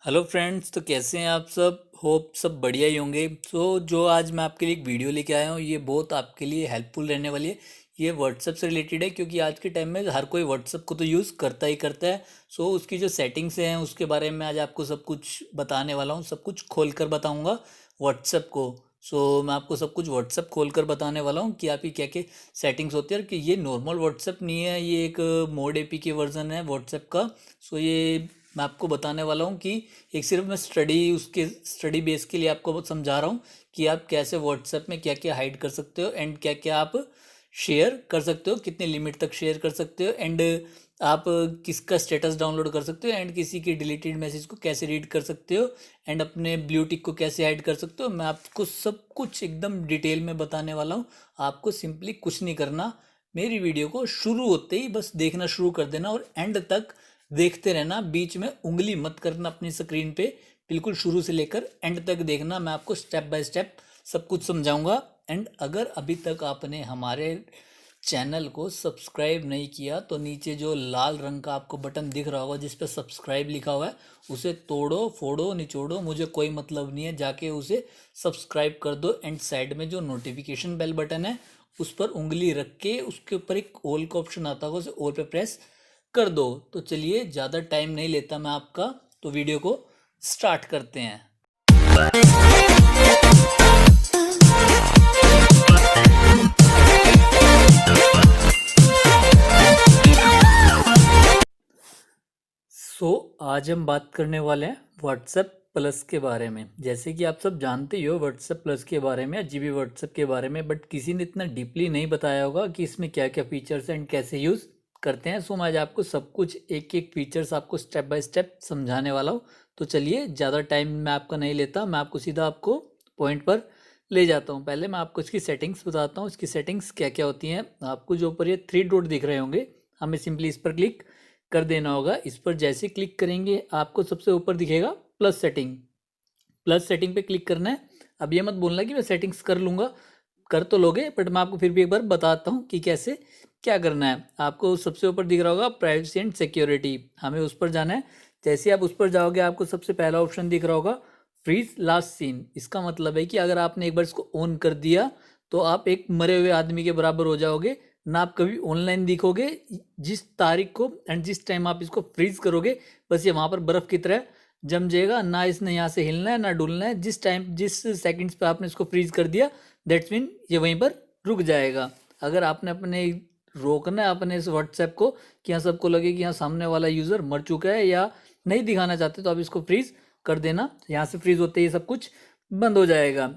Hello friends, तो कैसे हैं आप सब। होप सब बढ़िया ही होंगे। जो आज मैं आपके लिए एक वीडियो लेके आया हूँ, ये बहुत आपके लिए हेल्पफुल रहने वाली है। ये व्हाट्सएप से रिलेटेड है, क्योंकि आज के टाइम में हर कोई व्हाट्सएप को तो यूज़ करता ही करता है। उसकी जो सेटिंग्स हैं उसके बारे में आज आपको सब कुछ बताने वाला हूँ, सब कुछ खोल कर बताऊँगा व्हाट्सएप को। मैं आपको सब कुछ व्हाट्सएप खोल कर बताने वाला हूँ कि आपकी क्या क्या सेटिंग्स होती है, कि ये नॉर्मल व्हाट्सएप नहीं है, ये एक मोड एपी के वर्जन है व्हाट्सएप का। ये मैं आपको बताने वाला हूँ कि एक सिर्फ मैं स्टडी बेस के लिए आपको समझा रहा हूँ कि आप कैसे व्हाट्सएप में क्या क्या हाइड कर सकते हो, एंड क्या क्या आप शेयर कर सकते हो, कितने लिमिट तक शेयर कर सकते हो, एंड आप किसका स्टेटस डाउनलोड कर सकते हो, एंड किसी की डिलीटेड मैसेज को कैसे रीड कर सकते हो, एंड अपने ब्लू टिक को कैसे हाइड कर सकते हो। मैं आपको सब कुछ एकदम डिटेल में बताने वाला हूँ। आपको सिंपली कुछ नहीं करना, मेरी वीडियो को शुरू होते ही बस देखना शुरू कर देना और एंड तक देखते रहना। बीच में उंगली मत करना अपनी स्क्रीन पे, बिल्कुल शुरू से लेकर एंड तक देखना। मैं आपको स्टेप बाय स्टेप सब कुछ समझाऊंगा। एंड अगर अभी तक आपने हमारे चैनल को सब्सक्राइब नहीं किया तो नीचे जो लाल रंग का आपको बटन दिख रहा होगा जिस पर सब्सक्राइब लिखा हुआ है, उसे तोड़ो फोड़ो निचोड़ो, मुझे कोई मतलब नहीं है, जाके उसे सब्सक्राइब कर दो। एंड साइड में जो नोटिफिकेशन बेल बटन है उस पर उंगली रख के उसके ऊपर एक ऑल का ऑप्शन आता होगा, उसे ऑल पे प्रेस कर दो। तो चलिए, ज़्यादा टाइम नहीं लेता मैं आपका, तो वीडियो को स्टार्ट करते हैं। आज हम बात करने वाले हैं व्हाट्सएप प्लस के बारे में। जैसे कि आप सब जानते ही हो व्हाट्सएप प्लस के बारे में, जीबी व्हाट्सएप के बारे में, बट किसी ने इतना डीपली नहीं बताया होगा कि इसमें क्या क्या फीचर्स हैं एंड कैसे यूज़ करते हैं। मैं आज आपको सब कुछ एक एक फीचर्स आपको स्टेप बाय स्टेप समझाने वाला हूँ। तो चलिए, ज़्यादा टाइम मैं आपका नहीं लेता, मैं आपको सीधा आपको पॉइंट पर ले जाता हूँ। पहले मैं आपको इसकी सेटिंग्स बताता हूँ, इसकी सेटिंग्स क्या क्या होती हैं। आपको जो ऊपर ये 3 डॉट दिख रहे होंगे, हमें सिंपली इस पर क्लिक कर देना होगा। इस पर जैसे क्लिक करेंगे आपको सबसे ऊपर दिखेगा प्लस सेटिंग। प्लस सेटिंग पे क्लिक करना है। अब ये मत बोलना कि मैं सेटिंग्स कर लूँगा, कर तो लोगे, बट मैं आपको फिर भी एक बार बताता हूँ कि कैसे क्या करना है। आपको सबसे ऊपर दिख रहा होगा प्राइवेसी एंड सिक्योरिटी, हमें उस पर जाना है। जैसे आप उस पर जाओगे आपको सबसे पहला ऑप्शन दिख रहा होगा फ्रीज लास्ट सीन। इसका मतलब है कि अगर आपने एक बार इसको ऑन कर दिया तो आप एक मरे हुए आदमी के बराबर हो जाओगे, ना आप कभी ऑनलाइन दिखोगे। जिस तारीख को एंड जिस टाइम आप इसको फ्रीज करोगे, बस ये वहाँ पर बर्फ़ की तरह जम जाएगा। ना इसने यहाँ से हिलना है ना डुलना है। जिस टाइम जिस सेकंड्स पे आपने इसको फ्रीज कर दिया, दैट्स मीन ये वहीं पर रुक जाएगा। अगर आपने अपने रोकना है अपने इस व्हाट्सएप को कि यहाँ सबको लगे कि यहाँ सामने वाला यूज़र मर चुका है या नहीं दिखाना चाहते, तो आप इसको फ्रीज कर देना। यहाँ से फ्रीज होते ही सब कुछ बंद हो जाएगा।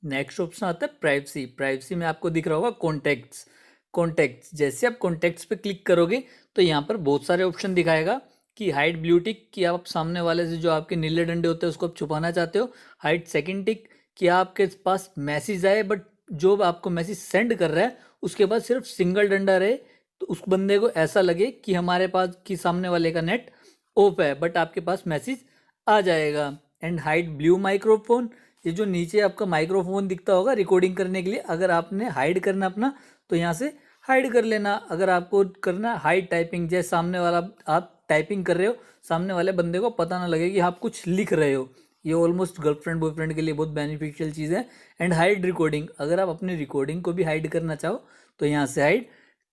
नेक्स्ट ऑप्शन आता है प्राइवेसी। प्राइवेसी में आपको दिख रहा होगा कॉन्टैक्ट्स। कॉन्टैक्ट्स, जैसे आप कॉन्टैक्ट्स पे क्लिक करोगे तो यहाँ पर बहुत सारे ऑप्शन दिखाएगा कि हाइड ब्लू टिक, कि आप सामने वाले से जो आपके नीले डंडे होते हैं उसको आप छुपाना चाहते हो। हाइड सेकंड टिक, कि आपके पास मैसेज आए बट जो आपको मैसेज सेंड कर रहा है उसके पास सिर्फ सिंगल डंडा रहे, तो उस बंदे को ऐसा लगे कि हमारे पास कि सामने वाले का नेट ऑफ है बट आपके पास मैसेज आ जाएगा। एंड हाइड ब्लू माइक्रोफोन, ये जो नीचे आपका माइक्रोफोन दिखता होगा रिकॉर्डिंग करने के लिए, अगर आपने हाइड करना अपना तो यहाँ से हाइड कर लेना। अगर आपको करना हाइड टाइपिंग, जैसे सामने वाला आप टाइपिंग कर रहे हो, सामने वाले बंदे को पता ना लगे कि आप कुछ लिख रहे हो, ये ऑलमोस्ट गर्लफ्रेंड बॉयफ्रेंड के लिए बहुत बेनिफिशियल चीज़ है। एंड हाइड रिकॉर्डिंग, अगर आप अपनी रिकॉर्डिंग को भी हाइड करना चाहो तो यहाँ से हाइड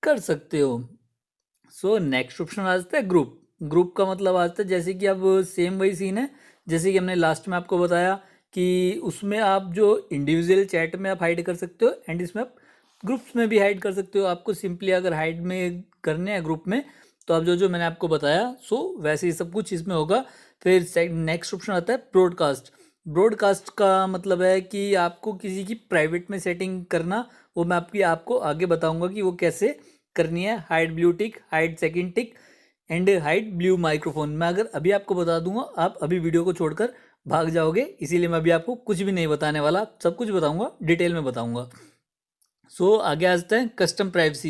कर सकते हो। नेक्स्ट ऑप्शन आ जाता है ग्रुप। ग्रुप का मतलब आ जाता है जैसे कि अब सेम वही सीन है जैसे कि हमने लास्ट में आपको बताया कि उसमें आप जो इंडिविजुअल चैट में आप हाइड कर सकते हो, एंड इसमें आप ग्रुप्स में भी हाइड कर सकते हो। आपको सिंपली अगर हाइड में करने हैं ग्रुप में, तो आप जो जो मैंने आपको बताया वैसे ही सब कुछ इसमें होगा। फिर नेक्स्ट ऑप्शन आता है ब्रॉडकास्ट। ब्रॉडकास्ट का मतलब है कि आपको किसी की प्राइवेट में सेटिंग करना, वो मैं आपको आगे बताऊंगा कि वो कैसे करनी है। Hide blue tick, hide second tick, and hide blue microphone. मैं अगर अभी आपको बता दूंगा आप अभी वीडियो को छोड़कर भाग जाओगे, इसीलिए मैं अभी आपको कुछ भी नहीं बताने वाला, सब कुछ बताऊंगा, डिटेल में बताऊंगा। आगे आ जाते हैं कस्टम प्राइवेसी।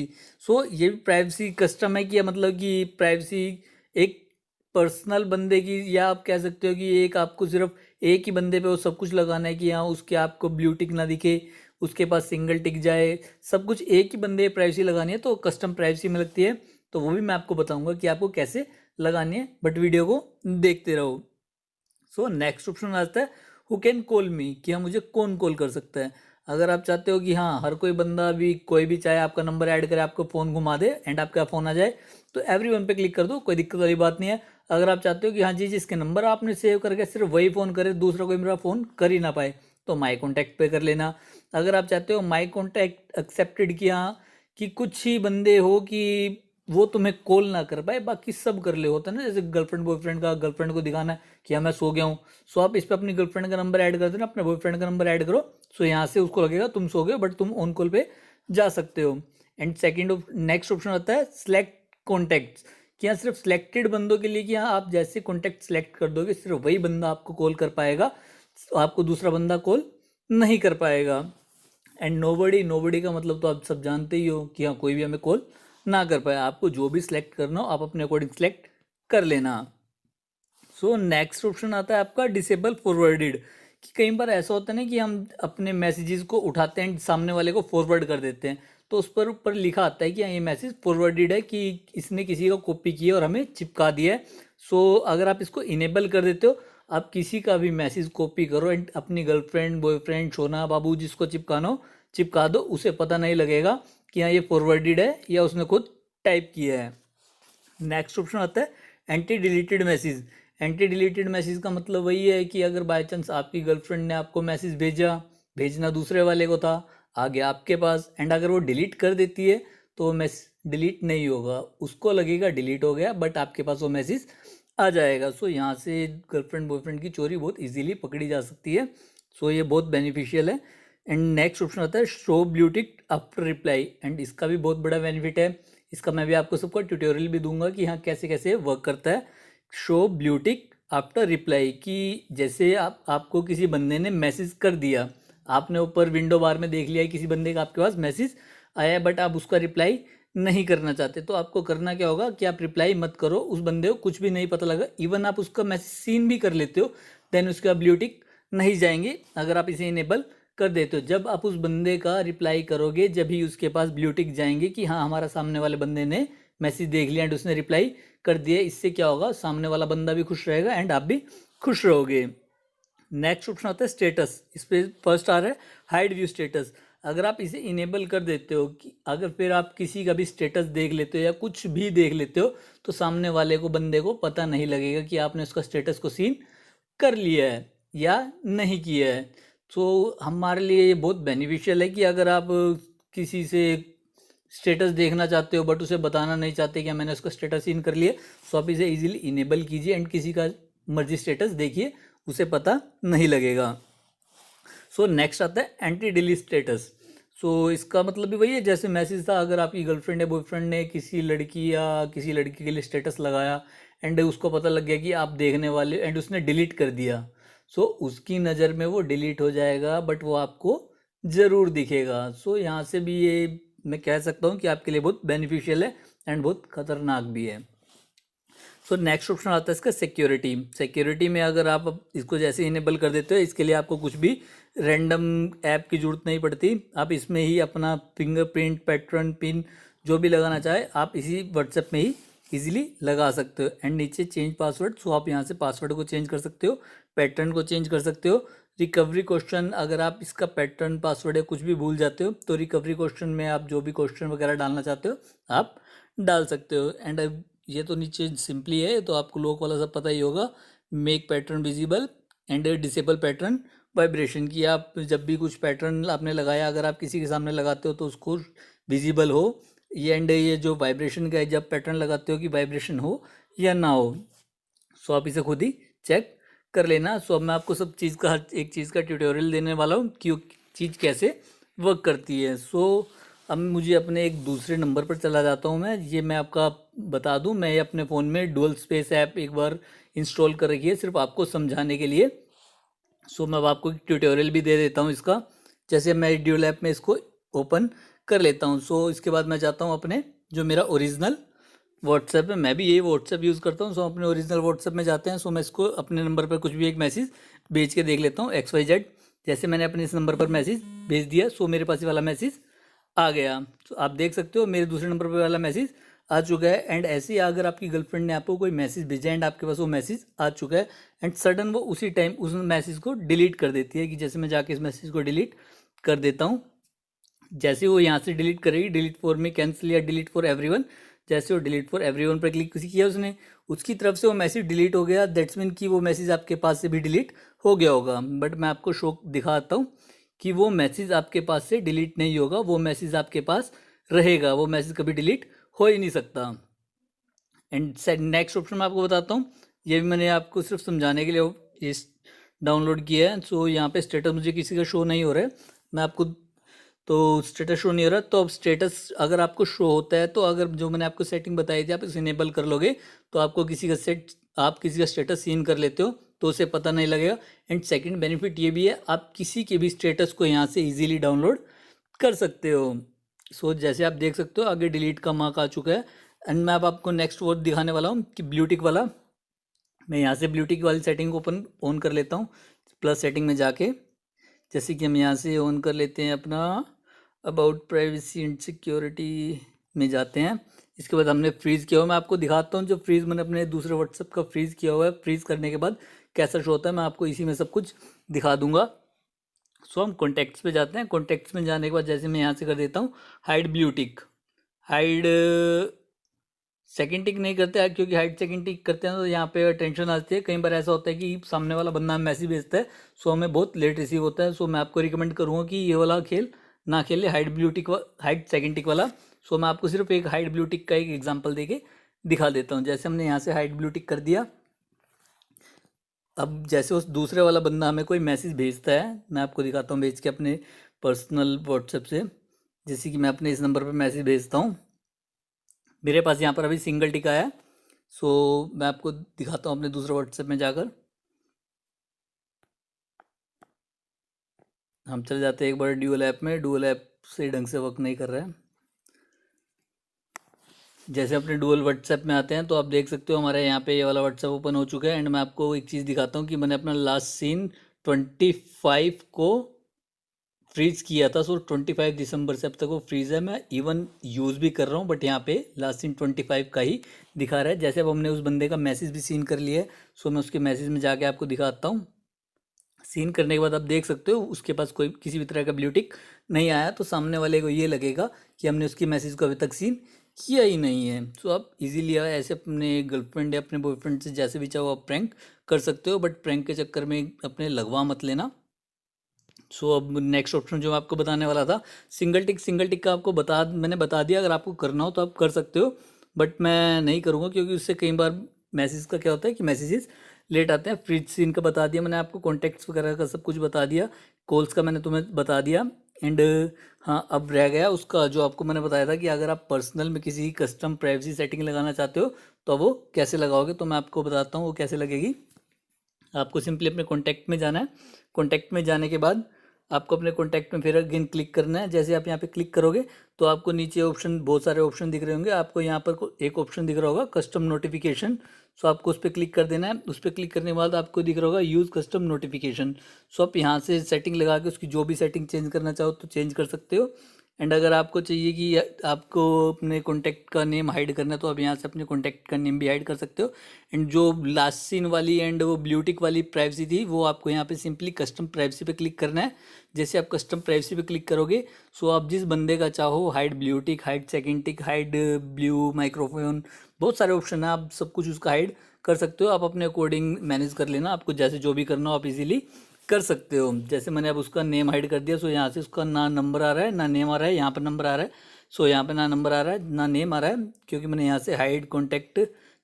ये भी प्राइवेसी कस्टम है कि मतलब कि प्राइवेसी एक पर्सनल बंदे की, या आप कह सकते हो कि एक आपको सिर्फ एक ही बंदे पे वो सब कुछ लगाना है कि यहाँ उसके आपको ब्लू टिक ना दिखे, उसके पास सिंगल टिक जाए, सब कुछ एक ही बंदे प्राइवेसी लगानी है तो कस्टम प्राइवेसी में लगती है। तो वो भी मैं आपको बताऊंगा कि आपको कैसे लगानी है, बट वीडियो को देखते रहो। सो नेक्स्ट ऑप्शन आता है हु कैन कॉल मी, कि हाँ मुझे कौन कॉल कर सकता है। अगर आप चाहते हो कि हाँ हर कोई बंदा भी कोई भी चाहे आपका नंबर ऐड करे, आपको फ़ोन घुमा दे एंड आपका फ़ोन आ जाए, तो एवरीवन पे क्लिक कर दो, कोई दिक्कत वाली बात नहीं है। अगर आप चाहते हो कि हाँ जी जिसके नंबर आपने सेव करके सिर्फ वही फ़ोन करे, दूसरा कोई मेरा फ़ोन कर ही ना पाए, तो माई कॉन्टैक्ट पे कर लेना। अगर आप चाहते हो माई कॉन्टैक्ट एक्सेप्टेड, कि हाँ कि कुछ ही बंदे हो कि वो तुम्हें कॉल ना कर पाए, बाकी सब कर ले, होता है ना जैसे गर्लफ्रेंड बॉयफ्रेंड का, गर्लफ्रेंड को दिखाना है कि हाँ मैं सो गया हूँ, सो आप इस पर अपनी गर्लफ्रेंड का नंबर ऐड कर देना, अपने बॉयफ्रेंड का नंबर ऐड करो, सो यहाँ से उसको लगेगा तुम सो गए बट तुम ऑन कॉल पे जा सकते हो। एंड सेकेंड नेक्स्ट ऑप्शन आता है सिलेक्ट कॉन्टैक्ट्स, कि यहाँ सिर्फ सिलेक्टेड बंदों के लिए, कि हाँ आप जैसे कॉन्टैक्ट सेलेक्ट कर दोगे सिर्फ वही बंदा आपको कॉल कर पाएगा, आपको दूसरा बंदा कॉल नहीं कर पाएगा। एंड नोबडी का मतलब तो आप सब जानते ही हो कि हाँ कोई भी हमें कॉल ना कर पाए, आपको जो भी सिलेक्ट करना हो आप अपने अकॉर्डिंग सिलेक्ट कर लेना। सो नेक्स्ट ऑप्शन आता है आपका डिसेबल फॉरवर्डेड, कि कई बार ऐसा होता है ना कि हम अपने मैसेजेस को उठाते हैं सामने वाले को फॉरवर्ड कर देते हैं, तो उस पर ऊपर लिखा आता है कि हाँ ये मैसेज फॉरवर्डेड है, कि इसने किसी का कॉपी किया और हमें चिपका दिया है। सो अगर आप इसको इनेबल कर देते हो, आप किसी का भी मैसेज कॉपी करो एंड अपनी गर्लफ्रेंड बॉयफ्रेंड सोना बाबू जिसको चिपकाना हो चिपका दो, उसे पता नहीं लगेगा कि हाँ ये फॉरवर्डेड है या उसने खुद टाइप किया है। नेक्स्ट ऑप्शन आता है anti deleted message. Anti deleted message का मतलब वही है कि अगर बाय चांस आपकी गर्लफ्रेंड ने आपको मैसेज भेजा, भेजना दूसरे वाले को था, आ गया आपके पास, एंड अगर वो डिलीट कर देती है तो मैसेज डिलीट नहीं होगा, उसको लगेगा डिलीट हो गया बट आपके पास वो मैसेज आ जाएगा। सो यहाँ से गर्लफ्रेंड बॉयफ्रेंड की चोरी बहुत इजीली पकड़ी जा सकती है। सो ये बहुत बेनिफिशियल है। एंड नेक्स्ट ऑप्शन आता है show blue tick after reply, and इसका भी बहुत बड़ा बेनिफिट है। इसका मैं भी आपको सबको ट्यूटोरियल भी दूंगा कि हाँ कैसे कैसे वर्क करता है show blue tick after reply, कि जैसे आपको किसी बंदे ने मैसेज कर दिया, आपने ऊपर विंडो बार में देख लिया है किसी बंदे का आपके पास मैसेज आया है बट आप उसका रिप्लाई नहीं करना चाहते, तो आपको करना क्या होगा कि आप रिप्लाई मत करो, उस बंदे को कुछ भी नहीं पता लगा, इवन आप उसका मैसेज सीन भी कर लेते हो देन उसका ब्लू टिक नहीं जाएंगे अगर आप इसे इनेबल कर देते हो। जब आप उस बंदे का रिप्लाई करोगे जब ही उसके पास ब्लू टिक जाएंगे कि हाँ हमारा सामने वाले बंदे ने मैसेज देख लिया एंड उसने रिप्लाई कर दिया। इससे क्या होगा, सामने वाला बंदा भी खुश रहेगा एंड आप भी खुश रहोगे। नेक्स्ट ऑप्शन आता है स्टेटस, इस पे फर्स्ट आ रहा है हाइड व्यू स्टेटस। अगर आप इसे इनेबल कर देते हो कि अगर फिर आप किसी का भी स्टेटस देख लेते हो या कुछ भी देख लेते हो तो सामने वाले को बंदे को पता नहीं लगेगा कि आपने उसका स्टेटस को सीन कर लिया है या नहीं किया है। तो हमारे लिए ये बहुत बेनिफिशियल है कि अगर आप किसी से स्टेटस देखना चाहते हो बट उसे बताना नहीं चाहते कि मैंने उसका स्टेटस इन कर लिया, सो आप इसे इजीली इनेबल कीजिए एंड किसी का मर्जी स्टेटस देखिए, उसे पता नहीं लगेगा। सो नेक्स्ट आता है एंटी डिलीट स्टेटस। सो इसका मतलब भी वही है जैसे मैसेज था, अगर आपकी गर्लफ्रेंड या बॉयफ्रेंड ने किसी लड़की या किसी लड़की के लिए स्टेटस लगाया एंड उसको पता लग गया कि आप देखने वाले एंड उसने डिलीट कर दिया, सो उसकी नज़र में वो डिलीट हो जाएगा बट वो आपको ज़रूर दिखेगा। सो यहाँ से भी ये मैं कह सकता हूँ कि आपके लिए बहुत बेनिफिशियल है एंड बहुत ख़तरनाक भी है। सो नेक्स्ट ऑप्शन आता है इसका सिक्योरिटी। सिक्योरिटी में अगर आप इसको जैसे इनेबल कर देते हो, इसके लिए आपको कुछ भी रैंडम ऐप की ज़रूरत नहीं पड़ती, आप इसमें ही अपना फिंगरप्रिंट पैटर्न पिन जो भी लगाना चाहे आप इसी व्हाट्सएप में ही इजीली लगा सकते हो। एंड नीचे चेंज पासवर्ड, सो आप यहाँ से पासवर्ड को चेंज कर सकते हो, पैटर्न को चेंज कर सकते हो। रिकवरी क्वेश्चन, अगर आप इसका पैटर्न पासवर्ड या कुछ भी भूल जाते हो तो रिकवरी क्वेश्चन में आप जो भी क्वेश्चन वगैरह डालना चाहते हो आप डाल सकते हो। एंड ये तो नीचे सिंपली है तो आपको लोग वाला सब पता ही होगा, make pattern visible and disable pattern vibration, की आप जब भी कुछ पैटर्न आपने लगाया अगर आप किसी के सामने लगाते हो तो उसको विजिबल हो, ये एंड ये जो वाइब्रेशन का है जब पैटर्न लगाते हो कि वाइब्रेशन हो या ना हो, सो आप इसे खुद ही चेक कर लेना। सो अब मैं आपको सब चीज़ का हर एक चीज़ का ट्यूटोरियल देने वाला हूँ कि चीज़ कैसे वर्क करती है। सो अब मुझे अपने एक दूसरे नंबर पर चला जाता हूँ मैं, ये मैं आपका बता दूँ, मैं अपने फ़ोन में डुअल स्पेस ऐप एक बार इंस्टॉल कर रखी है सिर्फ आपको समझाने के लिए। सो मैं अब आपको ट्यूटोरियल भी दे देता हूँ इसका, जैसे मैं डुअल ऐप में इसको ओपन कर लेता हूँ। सो इसके बाद मैं जाता हूँ अपने जो मेरा ओरिजिनल व्हाट्सएप है, मैं भी यही व्हाट्सएप यूज़ करता हूँ। सो अपने ओरिजिनल व्हाट्सएप में जाते हैं। सो मैं इसको अपने नंबर पर कुछ भी एक मैसेज भेज के देख लेता हूँ XYZ, जैसे मैंने अपने इस नंबर पर मैसेज भेज दिया, सो मेरे पास ये वाला मैसेज आ गया। तो आप देख सकते हो मेरे दूसरे नंबर पर वाला मैसेज आ चुका है। एंड ऐसे ही अगर आपकी गर्लफ्रेंड ने आपको कोई मैसेज भेजा एंड आपके पास वो मैसेज आ चुका है एंड सडन वो उसी टाइम उस मैसेज को डिलीट कर देती है, कि जैसे मैं जाके इस मैसेज को डिलीट कर देता हूँ, जैसे वो यहाँ से डिलीट करेगी, डिलीट फॉर में कैंसिल या डिलीट फॉर एवरीवन, जैसे वो डिलीट फॉर एवरीवन पर क्लिक किया उसने, उसकी तरफ से वो मैसेज डिलीट हो गया, दैट्स मीन कि वो मैसेज आपके पास से भी डिलीट हो गया होगा। बट मैं आपको शो दिखाता हूँ कि वो मैसेज आपके पास से डिलीट नहीं होगा, वो मैसेज आपके पास रहेगा, वो मैसेज कभी डिलीट हो ही नहीं सकता। एंड नेक्स्ट ऑप्शन मैं आपको बताता हूँ, ये भी मैंने आपको सिर्फ समझाने के लिए इस डाउनलोड किया है। सो यहाँ पे स्टेटस मुझे किसी का शो नहीं हो रहा है, मैं आपको तो स्टेटस शो नहीं हो रहा, तो अब स्टेटस अगर आपको शो होता है तो अगर जो मैंने आपको सेटिंग बताई थी आप इसे इनेबल कर लोगे तो आपको आप किसी का स्टेटस सीन कर लेते हो तो उसे पता नहीं लगेगा। एंड सेकंड बेनिफिट ये भी है, आप किसी के भी स्टेटस को यहाँ से इजीली डाउनलोड कर सकते हो। सो जैसे आप देख सकते हो आगे डिलीट का मार्क आ चुका है। एंड मैं अब आपको नेक्स्ट वो दिखाने वाला हूँ कि ब्लूटिक वाला, मैं यहाँ से ब्लूटिक वाली सेटिंग को ऑन कर लेता हूँ प्लस सेटिंग में जाके, जैसे कि हम यहाँ से ऑन कर लेते हैं अपना अबाउट प्राइवेसी एंड सिक्योरिटी में जाते हैं। इसके बाद हमने फ्रीज़ किया हुआ, मैं आपको दिखाता हूँ जो फ्रीज़ मैंने अपने दूसरे व्हाट्सएप का फ्रीज़ किया हुआ है, फ्रीज़ करने के बाद कैसा शो होता है मैं आपको इसी में सब कुछ दिखा दूंगा। सो हम कॉन्टैक्ट्स पे जाते हैं, कॉन्टैक्ट्स में जाने के बाद जैसे मैं यहाँ से कर देता हूँ हाइड ब्लूटिक, हाइड सेकंड टिक नहीं करते हैं क्योंकि हाइड सेकंड टिक करते हैं तो यहाँ पे टेंशन आती है, कई बार ऐसा होता है कि सामने वाला बंदा मैसेज भेजता है सो हमें बहुत लेट रिसीव होता है। सो मैं आपको रिकमेंड करूँगा कि ये वाला खेल ना खेले, hide blue tick hide second tick वाला। सो मैं आपको सिर्फ एक हाइड ब्लू टिक का एक एग्जाम्पल देके दिखा देता हूँ। जैसे हमने यहाँ से हाइड ब्लू टिक कर दिया, अब जैसे उस दूसरे वाला बंदा हमें कोई मैसेज भेजता है, मैं आपको दिखाता हूँ भेज के अपने पर्सनल व्हाट्सएप से, जैसे कि मैं अपने इस नंबर पर मैसेज भेजता हूँ, मेरे पास यहाँ पर अभी सिंगल टिक आया है। सो मैं आपको दिखाता हूँ अपने दूसरे व्हाट्सएप में जाकर, हम चले जाते हैं एक बार ड्यूअल ऐप में, ड्यूअल ऐप से ढंग से वर्क नहीं कर रहा है। जैसे अपने डुअल व्हाट्सएप में आते हैं तो आप देख सकते हो हमारे यहाँ पे ये वाला व्हाट्सएप ओपन हो चुका है। एंड मैं आपको एक चीज़ दिखाता हूँ कि मैंने अपना लास्ट सीन 25 को फ्रीज किया था। सो 25 दिसंबर से अब तक वो फ्रीज है, मैं इवन यूज़ भी कर रहा हूँ, बट यहाँ पे लास्ट सीन 25 का ही दिखा रहा है। जैसे अब हमने उस बंदे का मैसेज भी सीन कर लिया है, सो मैं उसके मैसेज में जाके आपको दिखाता हूँ। सीन करने के बाद आप देख सकते हो उसके पास कोई किसी भी तरह का ब्लू टिक नहीं आया, तो सामने वाले को ये लगेगा कि हमने उसकी मैसेज को अभी तक सीन किया ही नहीं है। सो आप इजीली ऐसे अपने गर्लफ्रेंड या अपने बॉयफ्रेंड से जैसे भी चाहो आप प्रैंक कर सकते हो, बट प्रैंक के चक्कर में अपने लगवा मत लेना। सो अब नेक्स्ट ऑप्शन जो मैं आपको बताने वाला था सिंगल टिक, सिंगल टिक का आपको मैंने बता दिया, अगर आपको करना हो तो आप कर सकते हो, बट मैं नहीं करूँगा क्योंकि उससे कई बार मैसेज का क्या होता है कि मैसेजेस लेट आते हैं। फ्रिज सीन का बता दिया मैंने आपको, कॉन्टैक्ट्स वगैरह का सब कुछ बता दिया, कॉल्स का मैंने तुम्हें बता दिया। एंड हाँ अब रह गया उसका जो आपको मैंने बताया था कि अगर आप पर्सनल में किसी कस्टम प्राइवेसी सेटिंग लगाना चाहते हो तो वो कैसे लगाओगे, तो मैं आपको बताता हूँ वो कैसे लगेगी। आपको सिंपली अपने कॉन्टैक्ट में जाना है, कॉन्टैक्ट में जाने के बाद आपको अपने कॉन्टैक्ट में फिर अगेन क्लिक करना है। जैसे आप यहाँ पे क्लिक करोगे तो आपको नीचे ऑप्शन बहुत सारे ऑप्शन दिख रहे होंगे, आपको यहाँ पर एक ऑप्शन दिख रहा होगा कस्टम नोटिफिकेशन। सो आपको उस पर क्लिक कर देना है, उस पर क्लिक करने के बाद आपको दिख रहा होगा यूज़ कस्टम नोटिफिकेशन। सो आप यहाँ से सेटिंग लगा के उसकी जो भी सेटिंग चेंज करना चाहो तो चेंज कर सकते हो। एंड अगर आपको चाहिए कि आपको अपने कॉन्टैक्ट का नेम हाइड करना है तो आप यहाँ से अपने कॉन्टैक्ट का नेम भी हाइड कर सकते हो। एंड जो लास्ट सीन वाली एंड वो ब्लूटिक वाली प्राइवेसी थी वो आपको यहाँ पे सिंपली कस्टम प्राइवेसी पे क्लिक करना है। जैसे आप कस्टम प्राइवेसी पे क्लिक करोगे सो आप जिस बंदे का चाहो हाइड ब्लूटिक, हाइड सेकंड टिक, हाइड ब्लू माइक्रोफोन, बहुत सारे ऑप्शन है, आप सब कुछ उसका हाइड कर सकते हो। आप अपने अकॉर्डिंग मैनेज कर लेना, आपको जैसे जो भी करना हो आप इजीली कर सकते हो। जैसे मैंने अब उसका नेम हाइड कर दिया, सो यहाँ से उसका ना नंबर आ रहा है ना नेम आ रहा है, यहाँ पर नंबर आ रहा है, सो यहाँ पे ना नंबर आ रहा है ना नेम आ रहा है क्योंकि मैंने यहाँ से हाइड कॉन्टैक्ट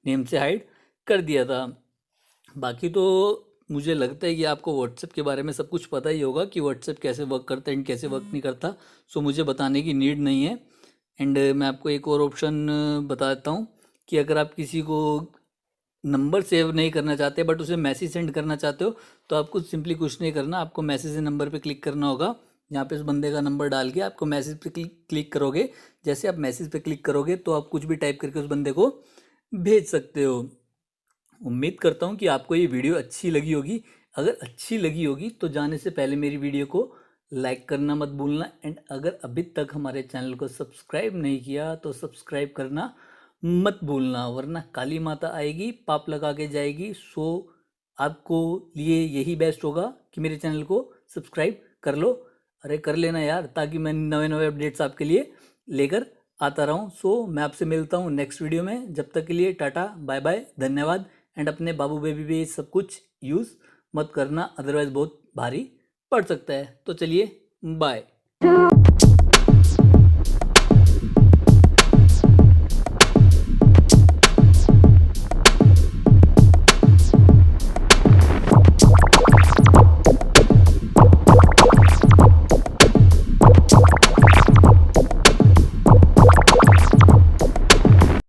नेम से हाइड कर दिया था। बाकी तो मुझे लगता है कि आपको व्हाट्सएप के बारे में सब कुछ पता ही होगा कि व्हाट्सएप कैसे वर्क करता है एंड कैसे वर्क नहीं करता, सो मुझे बताने की नीड नहीं है। एंड मैं आपको एक और ऑप्शन बता देता हूँ कि अगर आप किसी को नंबर सेव नहीं करना चाहते बट उसे मैसेज सेंड करना चाहते हो तो आपको सिंपली कुछ नहीं करना, आपको मैसेज नंबर पे क्लिक करना होगा। यहाँ पे उस बंदे का नंबर डाल के आपको मैसेज पे क्लिक करोगे, जैसे आप मैसेज पे क्लिक करोगे तो आप कुछ भी टाइप करके उस बंदे को भेज सकते हो। उम्मीद करता हूँ कि आपको ये वीडियो अच्छी लगी होगी, अगर अच्छी लगी होगी तो जाने से पहले मेरी वीडियो को लाइक करना मत भूलना। एंड अगर अभी तक हमारे चैनल को सब्सक्राइब नहीं किया तो सब्सक्राइब करना मत भूलना, वरना काली माता आएगी, पाप लगा के जाएगी। सो आपको लिए यही बेस्ट होगा कि मेरे चैनल को सब्सक्राइब कर लो। अरे कर लेना यार, ताकि मैं नए नए अपडेट्स आपके लिए लेकर आता रहूँ। सो मैं आपसे मिलता हूँ नेक्स्ट वीडियो में। जब तक के लिए टाटा बाय बाय, धन्यवाद। एंड अपने बाबू बेबी पे सब कुछ यूज़ मत करना, अदरवाइज बहुत भारी पड़ सकता है। तो चलिए बाय।